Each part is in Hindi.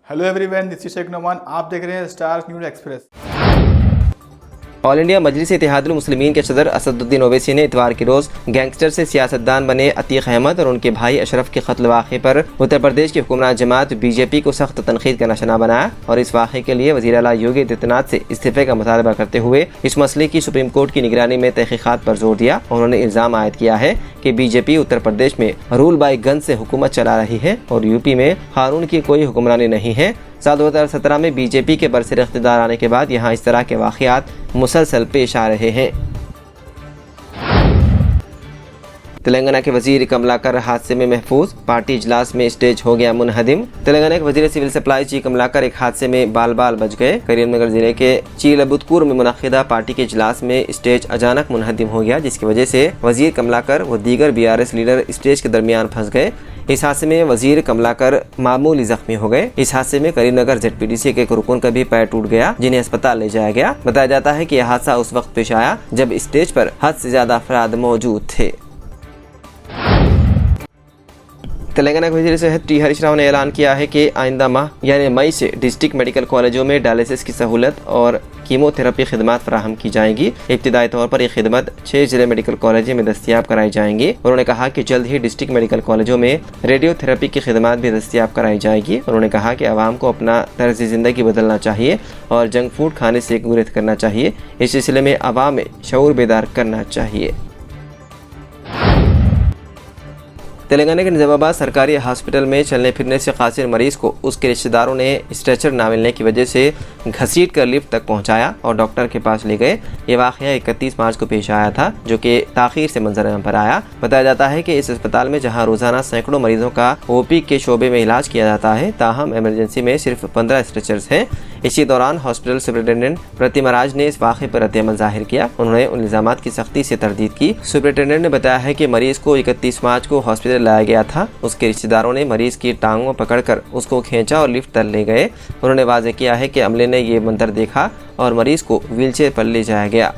Hello everyone, this is Shaikh Noman. आप देख रहे हैं star news express. All India Majlis Ittehadul Muslimeen के सदर असदुद्दीन ओवैसी ने इतवार के रोज़ गैंगस्टर से सियासतदान बने अतीक अहमद और उनके भाई अशरफ के कत्ल वाक़े पर उत्तर प्रदेश की हुक्मरान जमात बीजेपी को सख्त तनकीद का निशाना बनाया और इस वाक़े के लिए वज़ीर आला योगी आदित्यनाथ से इस्तीफ़े का मुतालबा करते हुए इस मसले की सुप्रीम कोर्ट की निगरानी में तहक़ीक़ात पर जोर दिया। उन्होंने इल्ज़ाम आयद किया है कि बीजेपी उत्तर प्रदेश में रूल बाई गन से हुकूमत चला रही है और यूपी में कानून की कोई हुक्मरानी नहीं है। साल 2017 में बीजेपी के बरसर इख्तिदार आने के बाद यहाँ इस तरह के वाक़यात मुसलसल पेश आ रहे हैं। तेलंगाना के वजीर कमलाकर हादसे में महफूज, पार्टी इजलास में स्टेज हो गया मुनहदिम। तेलंगाना के वजीर सिविल सप्लाई जी कमलाकर एक हादसे में बाल बाल बच गए। करीमनगर जिले के चीलबुतपुर में मुनक़िदा पार्टी के इजलास में स्टेज अचानक मुनहदिम हो गया, जिसकी वजह से वजीर कमलाकर व दीगर BRS लीडर स्टेज के दरमियान फंस गए। इस हादसे में वजीर कमलाकर मामूली जख्मी हो गए। इस हादसे में करीमनगर ZPDC के एक रुकन का भी पैर टूट गया, जिन्हें अस्पताल ले जाया गया। बताया जाता है कि यह हादसा उस वक्त पेश आया जब स्टेज पर हद से ज्यादा अफराद मौजूद थे। तेलंगाना के वज़ीर सेहत टी हरीश राव ने ऐलान किया है कि आइंदा माह यानी मई से डिस्ट्रिक्ट मेडिकल कॉलेजों में डायलिसिस की सहूलत और कीमोथेरेपी खिदमत फराहम की जाएंगी। इब्तिदाई तौर पर ये खिदमत 6 जिले मेडिकल कॉलेजों में दस्तियाब कराई जाएंगी। उन्होंने कहा कि जल्द ही डिस्ट्रिक्ट मेडिकल कॉलेजों में रेडियोथेरेपी की खिदमत भी दस्तियाब कराई जाएगी। उन्होंने कहा कि आवाम को अपना तर्ज ज़िंदगी बदलना चाहिए और जंक फूड खाने से गुरेज करना चाहिए। इस सिलसिले में आवाम में शऊर बेदार करना चाहिए। तेलंगाना के निजामाबाद सरकारी हॉस्पिटल में चलने फिरने से कासिर मरीज को उसके रिश्तेदारों ने स्ट्रेचर ना मिलने की वजह से घसीट कर लिफ्ट तक पहुंचाया और डॉक्टर के पास ले गए। ये वाक़या 31 मार्च को पेश आया था, जो कि ताख़ीर से मंजर पर आया। बताया जाता है कि इस अस्पताल में जहां रोजाना सैकड़ों मरीजों का OP के शोबे में इलाज किया जाता है, ताहम इमरजेंसी में सिर्फ 15 स्ट्रेचर्स हैं। इसी दौरान हॉस्पिटल सुपरिटेंडेंट प्रतिमा राज ने इस वाक़े पर रद्द-ए-अमल जाहिर किया। उन्होंने उन इल्ज़ामात की सख्ती से तरदीद की। सुपरिटेंडेंट ने बताया है कि मरीज को 31 मार्च को हॉस्पिटल लाया गया था। उसके रिश्तेदारों ने मरीज की टांगों पकड़कर उसको खींचा और लिफ्ट तक ले गए। उन्होंने वाज़ेह किया है कि अमले ने ये मंजर देखा और मरीज को व्हीलचेयर पर ले जाया गया।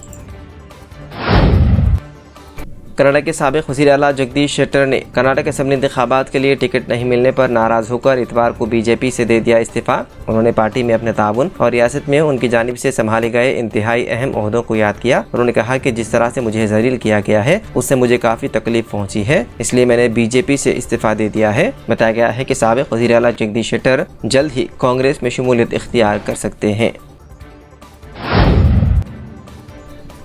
कर्नाटक के साबिक वज़ीर आला जगदीश शेट्टर ने कर्नाटक असेंबली इंतखाबात के लिए टिकट नहीं मिलने पर नाराज होकर इतवार को बीजेपी से दे दिया इस्तीफा। उन्होंने पार्टी में अपने ताउन और रियासत में उनकी जानिब से संभाले गए इंतहाई अहम ओहदों को याद किया। उन्होंने कहा कि जिस तरह से मुझे जलील किया गया है उससे मुझे काफ़ी तकलीफ पहुँची है, इसलिए मैंने बीजेपी से इस्तीफा दे दिया है। बताया गया है कि साबिक वज़ीर आला जगदीश शेट्टर जल्द ही कांग्रेस में शमूलियत इख्तियार कर सकते हैं।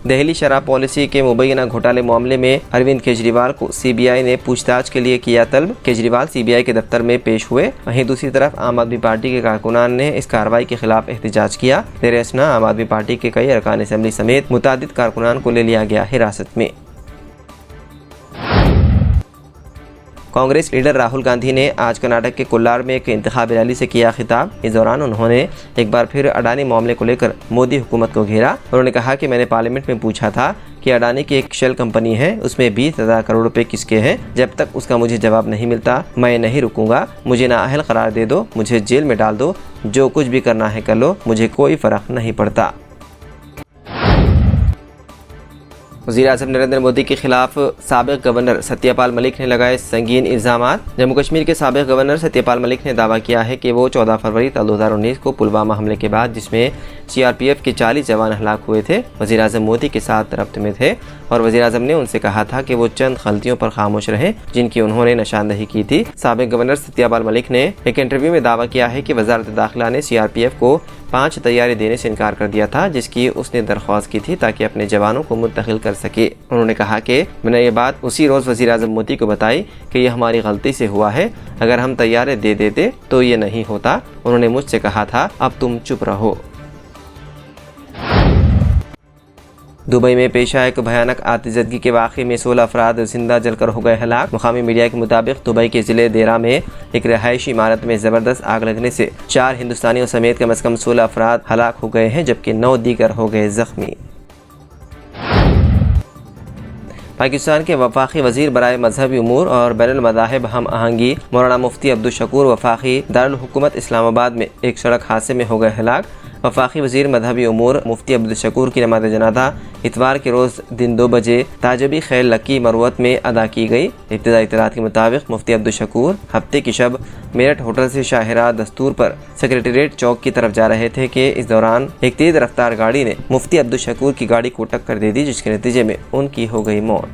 दिल्ली शराब पॉलिसी के मुबैना घोटाले मामले में अरविंद केजरीवाल को CBI ने पूछताछ के लिए किया तलब। केजरीवाल CBI के दफ्तर में पेश हुए। वहीं दूसरी तरफ आम आदमी पार्टी के कारकुनान ने इस कार्रवाई के खिलाफ एहतजाज किया। देर असना आम आदमी पार्टी के कई अरकान असेंबली समेत मुतादिद कारकुनान को ले लिया गया हिरासत में। कांग्रेस लीडर राहुल गांधी ने आज कर्नाटक के कोल्लार में एक इंतखाबी रैली से किया खिताब। इस दौरान उन्होंने एक बार फिर अडानी मामले को लेकर मोदी हुकूमत को घेरा। उन्होंने कहा कि मैंने पार्लियामेंट में पूछा था कि अडानी की एक शेल कंपनी है, उसमें 20,000 करोड़ रुपए किसके हैं। जब तक उसका मुझे जवाब नहीं मिलता मैं नहीं रुकूंगा। मुझे नाअहल करार दे दो, मुझे जेल में डाल दो, जो कुछ भी करना है कर लो, मुझे कोई फर्क नहीं पड़ता। वज़ीर-ए-आज़म नरेंद्र मोदी के खिलाफ साबिक़ गवर्नर सत्यपाल मलिक ने लगाए संगीन इल्ज़ामात। जम्मू कश्मीर के साबिक़ गवर्नर सत्यपाल मलिक ने दावा किया है कि वो 14 फरवरी 2019 को पुलवामा हमले के बाद, जिसमें CRPF के 40 जवान हलाक हुए थे, वज़ीर-ए-आज़म मोदी के साथ रब्त में थे और वज़ीर-ए-आज़म ने उनसे कहा था कि वो चंद गलतियों पर खामोश रहें जिनकी उन्होंने निशानदही की थी। साबिक़ गवर्नर सत्यपाल मलिक ने एक इंटरव्यू में दावा किया है कि वज़ारत दाखिला ने CRPF को 5 तैयारी देने से इनकार कर दिया था, जिसकी उसने दरख्वास्त की थी ताकि अपने जवानों को मुंतकिल कर सके। उन्होंने कहा कि मैंने ये बात उसी रोज़ वज़ीर-ए-आज़म मोदी को बताई कि यह हमारी गलती से हुआ है, अगर हम तैयारी दे देते तो ये नहीं होता। उन्होंने मुझसे कहा था अब तुम चुप रहो। दुबई में पेश आए एक भयानक आतिशबाजी के वाक़े में 16 अफराद जिंदा जलकर हो गए हलाक। मुकामी मीडिया के मुताबिक दुबई के ज़िले देरा में एक रहायशी इमारत में ज़बरदस्त आग लगने से 4 हिंदुस्तानियों समेत कम से कम 16 अफराद हलाक हो गए हैं, जबकि 9 दीगर हो गए ज़ख्मी। पाकिस्तान के वफाकी वज़ीर बराए मजहबी उमूर और बैनुल मज़ाहिब हम आहंगी मौलाना मुफ्ती अब्दुल शकूर वफाकी दारुल हुकूमत इस्लामाबाद में एक सड़क हादसे में हो गए हलाक। वफाकी वज़ीर मजहबी उमूर मुफ्ती अब्दुल शकूर की नमाज जनाजा इतवार के रोज़ दिन 2 बजे ताजबी खैर लकी मरवत में अदा की गई। इब्तदाई इत्तलात के मुताबिक मुफ्ती अब्दुल शकूर हफ्ते की शब मेरठ होटल से शाहिरा दस्तूर पर सेक्रेटेरिएट चौक की तरफ जा रहे थे कि इस दौरान एक तेज रफ्तार गाड़ी ने मुफ्ती अब्दुल शकूर की गाड़ी को टक्कर दे दी, जिसके नतीजे में उनकी हो गई मौत।